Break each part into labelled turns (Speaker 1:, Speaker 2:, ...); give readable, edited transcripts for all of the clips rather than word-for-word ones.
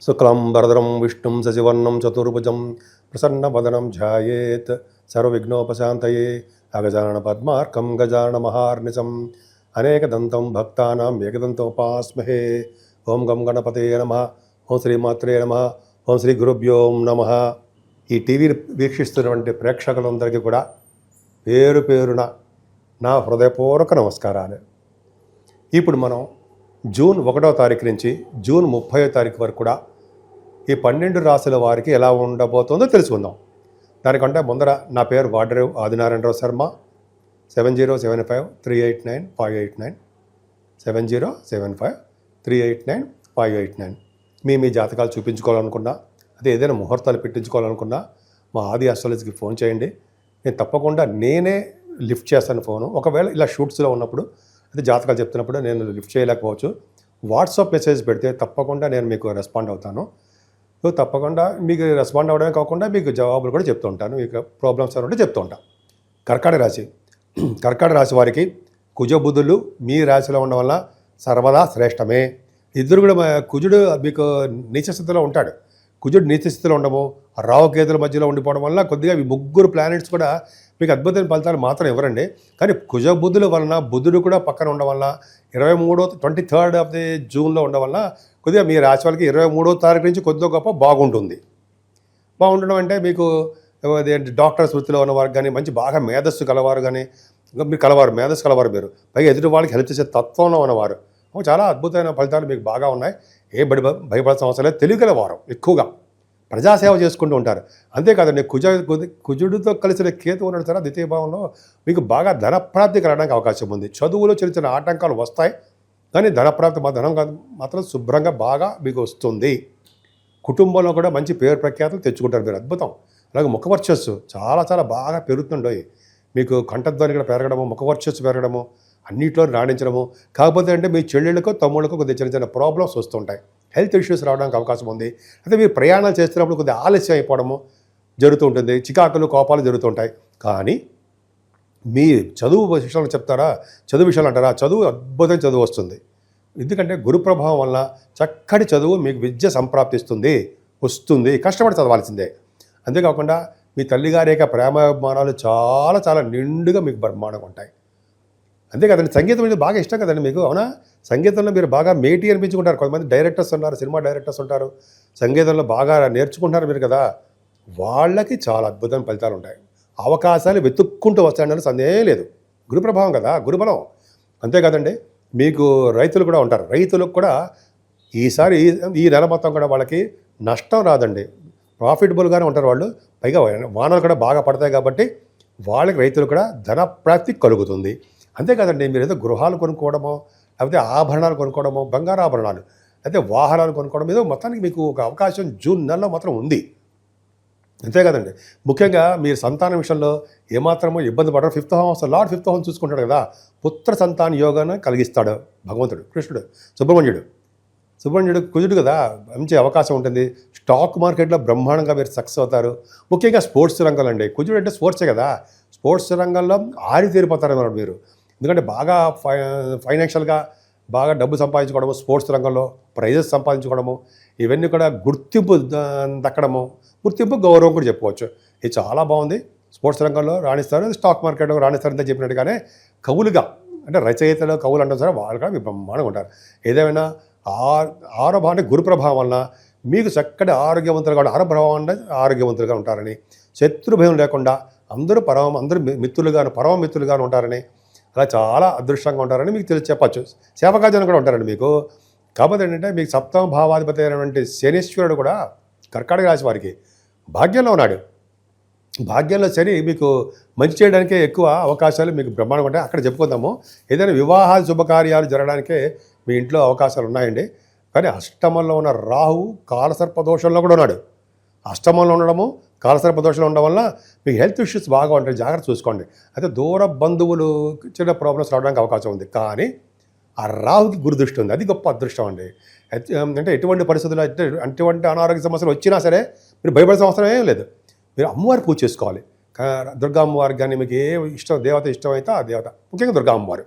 Speaker 1: శుక్లాంబరధరం విష్ణుం శశివర్ణం చతుర్భుజం ప్రసన్నవదనం ధ్యాయేత్ సర్వవిఘ్నోపశాంతయే అగజానన పద్మార్కం గజానన మహార్నిశం అనేకదంతం భక్తానాం ఏకదంతోపాస్మహే. ఓం గం గణపతయే నమః. ఓం శ్రీమాత్రే నమః. ఓం శ్రీ గురుభ్యో నమః. ఈ టీవీని వీక్షిస్తున్నటువంటి ప్రేక్షకులందరికీ కూడా పేరు పేరున నా హృదయపూర్వక నమస్కారాలు. ఇప్పుడు మనం జూన్ 1వ తారీఖు నుంచి జూన్ 30వ తారీఖు వరకు కూడా ఈ 12 రాశుల వారికి ఎలా ఉండబోతుందో తెలుసుకుందాం. దానికంటే ముందర నా పేరు వాడరేవు ఆదినారాయణరావు శర్మ. 7075389589 7075389589. మీ జాతకాలు చూపించుకోవాలనుకున్నా, అదే ఏదైనా ముహూర్తాలు పెట్టించుకోవాలనుకున్నా మా ఆది ఆస్ట్రాలజీకి ఫోన్ చేయండి. నేను తప్పకుండా నేనే లిఫ్ట్ చేస్తాను ఫోను. ఒకవేళ ఇలా షూట్స్లో ఉన్నప్పుడు, అదే జాతకాలు చెప్తున్నప్పుడు నేను లిఫ్ట్ చేయలేకపోవచ్చు, వాట్సాప్ మెసేజ్ పెడితే తప్పకుండా నేను మీకు రెస్పాండ్ అవుతాను. సో తప్పకుండా మీకు రెస్పాండ్ అవ్వడమే కాకుండా మీకు జవాబులు కూడా చెప్తూ ఉంటాను. మీకు ప్రాబ్లమ్స్ ఉంటే చెప్తూ ఉంటాను. కర్కాటక రాశి వారికి కుజబుధులు మీ రాశిలో ఉండడం వల్ల సర్వదా శ్రేష్టమే. ఇద్దరు కూడా కుజుడు మీకు నీచ స్థితిలో ఉంటాడు. కుజుడు నీచ స్థితిలో ఉండము, రాహుకేతుల మధ్యలో ఉండిపోవడం వల్ల కొద్దిగా ఈ ముగ్గురు ప్లానెట్స్ కూడా మీకు అద్భుతమైన ఫలితాలు మాత్రం ఇవ్వరండి. కానీ కుజబుధుల వలన బుధుడు కూడా పక్కన ఉండడం వల్ల 23rd ఆఫ్ ది జూన్లో ఉండడం వల్ల కొద్దిగా మీ రాశి వాళ్ళకి 23వ తారీఖు నుంచి కొద్దిగా గొప్ప బాగుంటుంది. బాగుండడం అంటే మీకు డాక్టర్స్ వృత్తిలో ఉన్నవారు కానీ, మంచి బాగా మేధస్సు కలవారు కానీ, మీరు మేధస్సు కలవారు, మీరు పైగా ఎదుటి వాళ్ళకి హెల్ప్ చేసే తత్వంలో ఉన్నవారు, చాలా అద్భుతమైన ఫలితాలు మీకు బాగా ఉన్నాయి. భయపడాల్సిన అవసరం లేదు. తెలియగలవారు ఎక్కువగా ప్రజాసేవ చేసుకుంటూ ఉంటారు. అంతేకాదండి, కుజుడితో కలిసిన కేతు ఉన్నాడు సార్ ద్వితీయ భావంలో, మీకు బాగా ధనప్రాప్తి కలగడానికి అవకాశం ఉంది. చదువులో చిన్న చిన్న ఆటంకాలు వస్తాయి, కానీ ధనప్రాప్తి ధనం మాత్రం శుభ్రంగా బాగా మీకు వస్తుంది. కుటుంబంలో కూడా మంచి పేరు ప్రఖ్యాతులు తెచ్చుకుంటారు మీరు. అద్భుతం. అలాగే ముఖవర్చస్సు చాలా చాలా బాగా పెరుగుతుంటాయి. మీకు కంఠధ్వని కూడా పెరగడము, ముఖవర్చస్సు పెరగడము, అన్నింటిలో రాణించడము. కాకపోతే అంటే మీ చెల్లెళ్ళకో తమ్ముళ్ళకో కొద్దిగా చిన్న చిన్న ప్రాబ్లమ్స్ వస్తుంటాయి, హెల్త్ ఇష్యూస్ రావడానికి అవకాశం ఉంది. అయితే మీరు ప్రయాణాలు చేస్తున్నప్పుడు కొద్దిగా ఆలస్యం అయిపోవడము జరుగుతూ ఉంటుంది, చికాకులు కోపాలు జరుగుతుంటాయి. కానీ మీ చదువు విషయంలో చెప్తారా, చదువు విషయాలు అంటారా, చదువు అద్భుతమైన చదువు వస్తుంది. ఎందుకంటే గురు ప్రభావం వల్ల చక్కటి చదువు మీకు విద్య వస్తుంది. కష్టపడి చదవాల్సిందే. అంతేకాకుండా మీ తల్లిగారి యొక్క ప్రేమాభిమానాలు చాలా చాలా నిండుగా మీకు బ్రహ్మాండంగా ఉంటాయి. అంతే కదండి, సంగీతం మీద బాగా ఇష్టం కదండి మీకు, అవునా? సంగీతంలో మీరు బాగా మేటి అనిపించుకుంటారు. కొంతమంది డైరెక్టర్స్ ఉన్నారు, సినిమా డైరెక్టర్స్ ఉంటారు, సంగీతంలో బాగా నేర్చుకుంటారు మీరు కదా. వాళ్ళకి చాలా అద్భుతమైన ఫలితాలు ఉంటాయి. అవకాశాలు వెతుక్కుంటూ వస్తాయని సందేహం లేదు. గురు ప్రభావం కదా, గురుబలం. అంతే కదండి, మీకు రైతులు కూడా ఉంటారు. రైతులకు కూడా ఈసారి ఈ నెల మొత్తం కూడా వాళ్ళకి నష్టం రాదండి, ప్రాఫిటబుల్గానే ఉంటారు వాళ్ళు. పైగా వానలు కూడా బాగా పడతాయి కాబట్టి వాళ్ళకి రైతులు కూడా ధనప్రాప్తి కలుగుతుంది. అంతేకాదండి, మీరు ఏదో గృహాలు కొనుక్కోవడమో, లేకపోతే ఆభరణాలు కొనుక్కోవడమో, బంగారు ఆభరణాలు, అయితే వాహనాలు కొనుక్కోవడం, ఏదో మొత్తానికి మీకు ఒక అవకాశం జూన్ నెలలో మాత్రం ఉంది. అంతే కదండి, ముఖ్యంగా మీరు సంతానం విషయంలో ఏమాత్రమో ఇబ్బంది పడరు. 5th house lord 5th house చూసుకుంటాడు కదా, పుత్ర సంతాన యోగాన్ని కలిగిస్తాడు భగవంతుడు. కృష్ణుడు సుబ్రహ్మణ్యుడు కుజుడు కదా, మంచి అవకాశం ఉంటుంది. స్టాక్ మార్కెట్లో బ్రహ్మాండంగా మీరు సక్సెస్ అవుతారు. ముఖ్యంగా స్పోర్ట్స్ రంగంలో అండి, కుజుడు అంటే స్పోర్ట్సే కదా, స్పోర్ట్స్ రంగంలో ఆరితేరిపోతారన్నమాట మీరు. ఎందుకంటే బాగా ఫైనాన్షియల్గా బాగా డబ్బు సంపాదించుకోవడము, స్పోర్ట్స్ రంగంలో ప్రైజెస్ సంపాదించుకోవడము, ఇవన్నీ కూడా గుర్తింపు దక్కడము, గౌరవం కూడా చెప్పుకోవచ్చు. ఇది చాలా బాగుంది. స్పోర్ట్స్ రంగంలో రాణిస్తారు, స్టాక్ మార్కెట్లో రాణిస్తారంటే చెప్పినట్టుగానే కవులుగా, అంటే రచయితలు కవులు అంటారు సరే, వాళ్ళు కూడా మీ బ్రహ్మాండంగా ఉంటారు. ఏదేమైనా ఆరోభావం అంటే గురు ప్రభావం వలన మీకు చక్కటి ఆరోగ్యవంతులుగా ఆరోగ్యవంతులుగా ఉంటారని, శత్రుభయం లేకుండా అందరూ పరమ మిత్రులుగాను ఉంటారని, అలా చాలా అదృష్టంగా ఉంటారని మీకు చెప్పచ్చు. సేవకాజనం కూడా ఉంటారండి మీకు. కాకపోతే ఏంటంటే మీకు 7వ భావాధిపతి అయినటువంటి శనీశ్వరుడు కూడా కర్కాటక రాశి వారికి భాగ్యంలో ఉన్నాడు. భాగ్యంలో శని మీకు మంచి చేయడానికే ఎక్కువ అవకాశాలు మీకు బ్రహ్మాండంగా ఉంటాయి. అక్కడ చెప్పుకుందాము. ఏదైనా వివాహాలు శుభకార్యాలు జరగడానికే మీ ఇంట్లో అవకాశాలు ఉన్నాయండి. కానీ అష్టమంలో ఉన్న రాహువు కాలసర్పదోషంలో కూడా ఉన్నాడు. అష్టమంలో ఉండడము, కాలసర్పదోషంలో ఉండడం వల్ల మీకు హెల్త్ ఇష్యూస్ బాగా ఉంటాయి, జాగ్రత్త చూసుకోండి. అయితే దూర బంధువులు చిన్న ప్రాబ్లమ్స్ రావడానికి అవకాశం ఉంది. కానీ ఆ రాహుకి గురుదృష్టి ఉంది, అది గొప్ప అదృష్టం అండి. అంటే ఎటువంటి పరిస్థితుల్లో అటువంటి అనారోగ్య సమస్యలు వచ్చినా సరే మీరు భయపడాల్సిన అవసరం ఏం లేదు. మీరు అమ్మవారి పూజ చేసుకోవాలి. దుర్గా అమ్మవారికి కానీ మీకు ఏ దేవత ఇష్టమైతే ఆ దేవత, ముఖ్యంగా దుర్గా అమ్మవారు.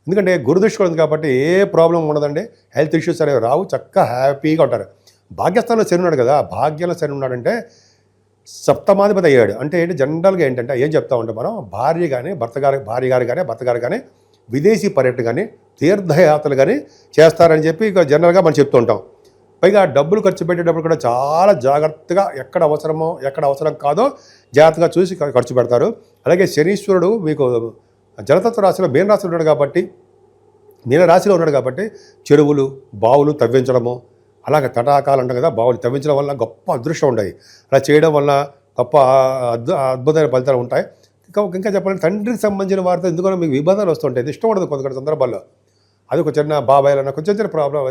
Speaker 1: ఎందుకంటే గురుదృష్టి ఉంది కాబట్టి ఏ ప్రాబ్లం ఉండదండి, హెల్త్ ఇష్యూస్ అనేవి రావు, చక్కగా హ్యాపీగా ఉంటారు. భాగ్యస్థానంలో శని ఉన్నాడు కదా, భాగ్యంలో శని ఉన్నాడంటే సప్తమాధిపతి అయ్యాడు. అంటే ఏంటి, జనరల్గా ఏంటంటే ఏం చెప్తా ఉంటాం మనం, భార్య గారు కానీ విదేశీ పర్యటన కానీ తీర్థయాత్రలు కానీ చేస్తారని చెప్పి ఇక జనరల్గా మనం చెప్తూ ఉంటాం. పైగా డబ్బులు ఖర్చు పెట్టేటప్పుడు కూడా చాలా జాగ్రత్తగా ఎక్కడ అవసరం కాదో జాగ్రత్తగా చూసి ఖర్చు పెడతారు. అలాగే శనీశ్వరుడు మీకు జలతత్వ రాశిలో మీన రాశిలో ఉన్నాడు కాబట్టి చెరువులు బావులు తవ్వించడము, అలాగే తటాకాలు అంటాం కదా, బావులు తవ్వించడం వల్ల గొప్ప అదృష్టం ఉంటాయి. అలా చేయడం వల్ల గొప్ప అద్భుతమైన ఫలితాలు ఉంటాయి. ఇంకా చెప్పాలంటే తండ్రికి సంబంధించిన వారితో ఎందుకన్నా మీకు విభేదాలు వస్తుంటాయి, ఇది ఇష్టం ఉండదు కొన్ని సందర్భాల్లో. అది ఒక చిన్న బాబాయ్లన్నా కొంచెం చిన్న ప్రాబ్లం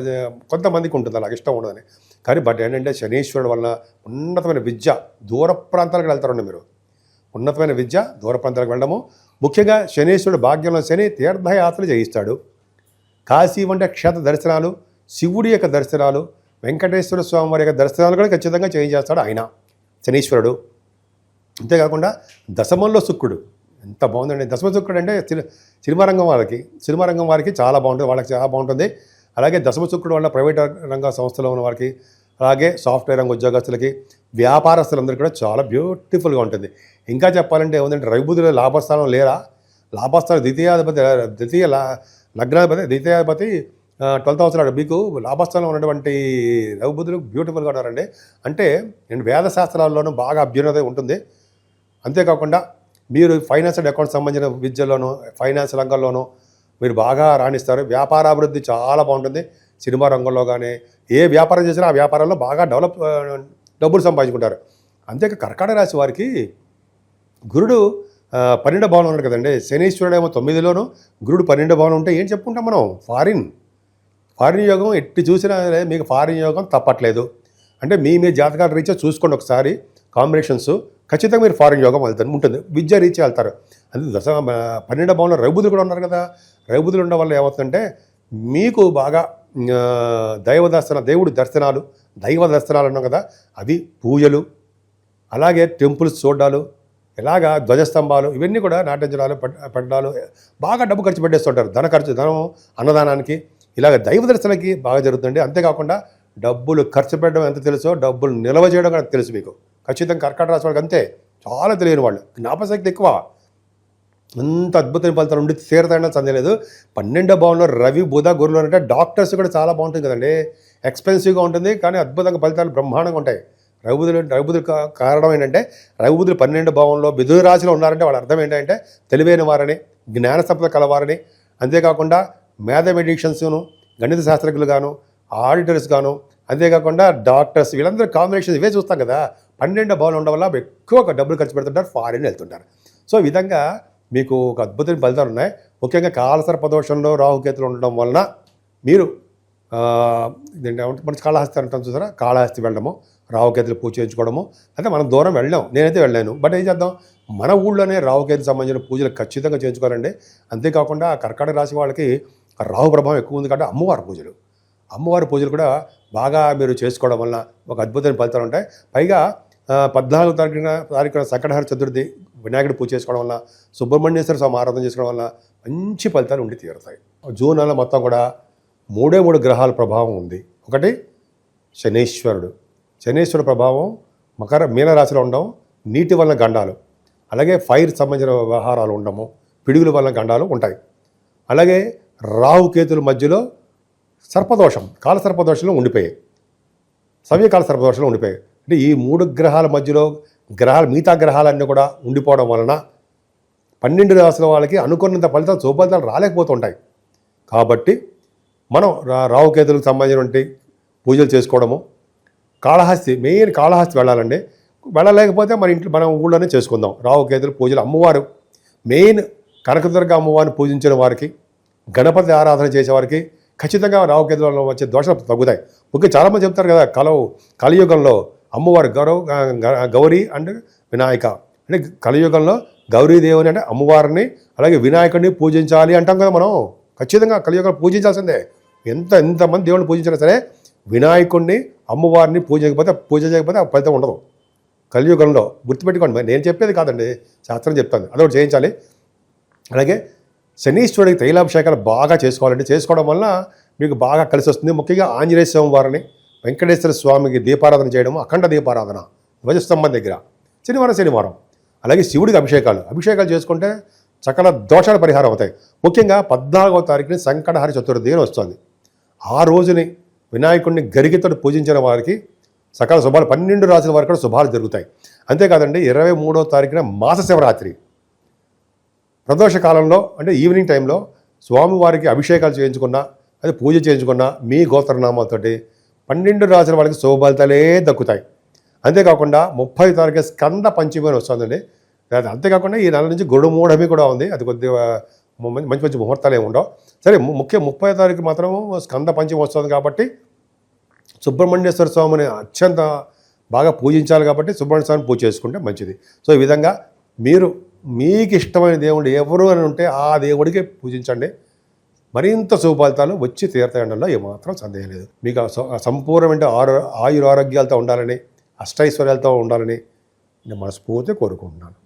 Speaker 1: కొంతమందికి ఉంటుంది, అలాగ ఇష్టం ఉండదని. కానీ ఏంటంటే శనీశ్వరుడు వలన ఉన్నతమైన విద్య దూర ప్రాంతాలకు వెళ్తారండి మీరు. ఉన్నతమైన విద్య దూర ప్రాంతాలకు వెళ్ళడము, ముఖ్యంగా శనీశ్వరుడు భాగ్యంలో శని తీర్థయాత్రలు చేయిస్తాడు. కాశీ వంటి క్షేత్ర దర్శనాలు, శివుడి యొక్క దర్శనాలు, వెంకటేశ్వర స్వామి వారి యొక్క దర్శనాలు కూడా ఖచ్చితంగా చేయించేస్తాడు ఆయన శనీశ్వరుడు. అంతేకాకుండా దశమంలో శుక్రుడు ఎంత బాగుందండి. దశమ శుక్రుడు అంటే సినిమా రంగం వారికి చాలా బాగుంటుంది, వాళ్ళకి చాలా బాగుంటుంది. అలాగే దశమ శుక్రుడు వల్ల ప్రైవేట్ రంగ సంస్థలో ఉన్న వారికి, అలాగే సాఫ్ట్వేర్ రంగ ఉద్యోగస్తులకి, వ్యాపారస్తులందరికీ కూడా చాలా బ్యూటిఫుల్గా ఉంటుంది. ఇంకా చెప్పాలంటే ఏముందంటే రవిబుధులు లాభస్థానం లేరా, లాభస్థానం ద్వితీయాధిపతి 12th house మీకు లాభస్థానంలో ఉన్నటువంటి రవిబుధులు బ్యూటిఫుల్గా ఉన్నారండి. అంటే నేను వేదశాస్త్రాల్లోనూ బాగా అభ్యున్నతి ఉంటుంది. అంతేకాకుండా మీరు ఫైనాన్స్ అండ్ అకౌంట్స్ సంబంధించిన విద్యలోనూ, ఫైనాన్స్ రంగంలోనూ మీరు బాగా రాణిస్తారు. వ్యాపారాభివృద్ధి చాలా బాగుంటుంది. సినిమా రంగంలో కానీ ఏ వ్యాపారం చేసినా ఆ వ్యాపారంలో బాగా డబ్బులు సంపాదించుకుంటారు. అంతేకా కర్కాటక రాశి వారికి గురుడు 12వ భావంలో ఉన్నాడు కదండి. శనీశ్వరుడు ఏమో 9లోను, గురుడు 12వ భావంలో ఉంటే ఏం చెప్పుకుంటాం మనం, ఫారిన్ యోగం ఎట్టి చూసినా మీకు ఫారిన్ యోగం తప్పట్లేదు. అంటే మీ జాతకాల రీత్యా చూసుకోండి ఒకసారి కాంబినేషన్స్, ఖచ్చితంగా మీరు ఫారిన్ యోగం వెళ్తారు ఉంటుంది, విద్య రీత్యా వెళ్తారు. అది 12వ భావంలో రవిబుధులు కూడా ఉన్నారు కదా. రవిబుధులు ఉండడం వల్ల ఏమవుతుందంటే మీకు బాగా దేవుడి దర్శనాలు, దైవ దర్శనాలు ఉన్నాం కదా, అవి పూజలు, అలాగే టెంపుల్స్ చూడాలు, ఇలాగా ధ్వజస్తంభాలు, ఇవన్నీ కూడా నాట్యంచడాలు పెట్టడాలు, బాగా డబ్బు ఖర్చు పెట్టేస్తుంటారు. ధనం అన్నదానానికి, ఇలాగ దైవ దర్శనకి బాగా జరుగుతుంది. అంతేకాకుండా డబ్బులు ఖర్చు పెట్టడం ఎంత తెలుసో డబ్బులు నిల్వ చేయడం కూడా తెలుసు మీకు. ఖచ్చితంగా కర్కాటక రాశి వాళ్ళకి అంతే, చాలా తెలియని వాళ్ళు, జ్ఞాపశక్తి ఎక్కువ, అంత అద్భుతమైన ఫలితాలు ఉండి తీరతాయని సందేహలేదు. 12వ భావంలో రవి బుధ గురులు అంటే డాక్టర్స్ కూడా చాలా బాగుంటుంది కదండి. ఎక్స్పెన్సివ్గా ఉంటుంది కానీ అద్భుతంగా ఫలితాలు బ్రహ్మాండంగా ఉంటాయి. రవిబుధులు కారణం ఏంటంటే రవిబుధులు 12వ భావంలో మిథున రాశిలో ఉన్నారంటే వాళ్ళ అర్థం ఏంటంటే తెలివైన వారని, జ్ఞాన సంపద కలవారని, అంతేకాకుండా మ్యాథమెటిషియన్స్ను, గణిత శాస్త్రజ్ఞులు గాను, ఆడిటర్స్ గాను, అంతేకాకుండా డాక్టర్స్, వీళ్ళందరూ కాంబినేషన్ ఇవే చూస్తాం కదా. 12వ భావంలో ఉండడం వల్ల ఎక్కువ డబ్బులు ఖర్చు పెడుతుంటారు, ఫారిన్ వెళ్తుంటారు. సో ఈ విధంగా మీకు ఒక అద్భుతమైన ఫలితాలు ఉన్నాయి. ముఖ్యంగా కాలసర్పదోషంలో రాహుకేతులు ఉండడం వలన మీరు మన కాళహస్తి అంటాం చూసారా, కాళహస్తి వెళ్ళడము, రాహుకేతులు పూజ చేయించుకోవడము. అయితే మనం దూరం వెళ్ళాం, నేనైతే వెళ్ళాను. బట్ ఏం చేద్దాం, మన ఊళ్ళోనే రాహుకేతు సంబంధించిన పూజలు ఖచ్చితంగా చేయించుకోవాలండి. అంతేకాకుండా కర్కాటక రాశి వాళ్ళకి రాహు ప్రభావం ఎక్కువ ఉంది కాబట్టి అమ్మవారి పూజలు కూడా బాగా మీరు చేసుకోవడం వల్ల ఒక అద్భుతమైన ఫలితాలు ఉంటాయి. పైగా 14వ తారీఖున సంకటహర చతుర్థి వినాయకుడు పూజ చేసుకోవడం వల్ల, సుబ్రహ్మణ్యేశ్వర స్వామి ఆరాధన చేసుకోవడం వల్ల మంచి ఫలితాలు ఉండి తీరుతాయి. జూన్ నెల మొత్తం కూడా 3 గ్రహాల ప్రభావం ఉంది. ఒకటి శనీశ్వరుడు ప్రభావం మీనరాశిలో ఉండడం, నీటి వలన గండాలు, అలాగే ఫైర్ సంబంధించిన వ్యవహారాలు ఉండము, పిడుగుల వలన గండాలు ఉంటాయి. అలాగే రాహుకేతుల మధ్యలో కాలసర్పదోషంలో ఉండిపోయాయి, సవ్యకాల సర్పదోషంలో ఉండిపోయాయి. అంటే ఈ 3 గ్రహాల మధ్యలో మిగతా గ్రహాలన్నీ కూడా ఉండిపోవడం వలన 12 రాశుల వాళ్ళకి అనుకున్నంత శుభఫలితాలు రాలేకపోతుంటాయి. కాబట్టి మనం రాహుకేతులకు సంబంధించినటువంటి పూజలు చేసుకోవడము, మెయిన్ కాళహస్తి వెళ్ళాలండి. వెళ్ళలేకపోతే మన ఊళ్ళోనే చేసుకుందాం రాహుకేతుల పూజలు. అమ్మవారు మెయిన్ కనకదుర్గ అమ్మవారిని పూజించిన వారికి, గణపతి ఆరాధన చేసేవారికి ఖచ్చితంగా రాహుకేతులలో వచ్చే దోషాలు తగ్గుతాయి. ముఖ్యంగా చాలామంది చెప్తారు కదా, కలియుగంలో అమ్మవారు గౌరీ అండ్ వినాయక, అంటే కలియుగంలో గౌరీదేవుని అంటే అమ్మవారిని, అలాగే వినాయకుడిని పూజించాలి అంటాం కదా. మనం ఖచ్చితంగా కలియుగంలో పూజించాల్సిందే. ఎంతమంది దేవుడిని పూజించినా సరే వినాయకుడిని, అమ్మవారిని పూజ చేయకపోతే ఆ ఫలితం ఉండదు కలియుగంలో. గుర్తుపెట్టుకోండి, నేను చెప్పేది కాదండి, శాస్త్రం చెప్తాను, అదొకటి చేయించాలి. అలాగే శనీశ్వరుడికి తైలాభిషేకాలు బాగా చేసుకోవాలండి. చేసుకోవడం వల్ల మీకు బాగా కలిసి వస్తుంది. ముఖ్యంగా ఆంజనేయ స్వామి వారిని, వెంకటేశ్వర స్వామికి దీపారాధన చేయడం, అఖండ దీపారాధన ధ్వజస్తంభం దగ్గర శనివారం. అలాగే శివుడికి అభిషేకాలు చేసుకుంటే సకల దోషాల పరిహారం అవుతాయి. ముఖ్యంగా 14వ తారీఖుని సంకటహర చతుర్థి అని వస్తుంది. ఆ రోజుని వినాయకుడిని గరిగితో పూజించిన వారికి సకల శుభాలు, 12 రాసుల వారికి కూడా శుభాలు జరుగుతాయి. అంతేకాదండి 23వ తారీఖున మాస శివరాత్రి ప్రదోష కాలంలో, అంటే ఈవినింగ్ టైంలో స్వామివారికి అభిషేకాలు చేయించుకున్నా, అది పూజ చేయించుకున్నా మీ గోత్రనామాలతోటి 12 రాసుల వాళ్ళకి శుభఫలితాలే దక్కుతాయి. అంతేకాకుండా 30వ తారీఖు స్కంద పంచమి అని వస్తుందండి. అంతేకాకుండా ఈ నెల నుంచి గురుమూఢమి కూడా ఉంది. అది కొద్దిగా మంచి ముహూర్తాలు ఏమి ఉండవు. సరే, ముఖ్యం 30వ తారీఖు మాత్రం స్కంద పంచమి వస్తుంది కాబట్టి సుబ్రహ్మణ్యేశ్వర స్వామిని అత్యంత బాగా పూజించాలి కాబట్టి సుబ్రహ్మణ్య స్వామిని పూజ చేసుకుంటే మంచిది. సో ఈ విధంగా మీరు మీకు ఇష్టమైన దేవుడు ఎవరు అని ఉంటే ఆ దేవుడికి పూజించండి. మరింత శుభఫలితాలు వచ్చి తీర్థంలో ఏమాత్రం సందేహం లేదు. మీకు సంపూర్ణమైన ఆయురారోగ్యాలతో ఉండాలని, అష్టైశ్వర్యాలతో ఉండాలని నేను మనస్ఫూర్తిగా కోరుకుంటున్నాను.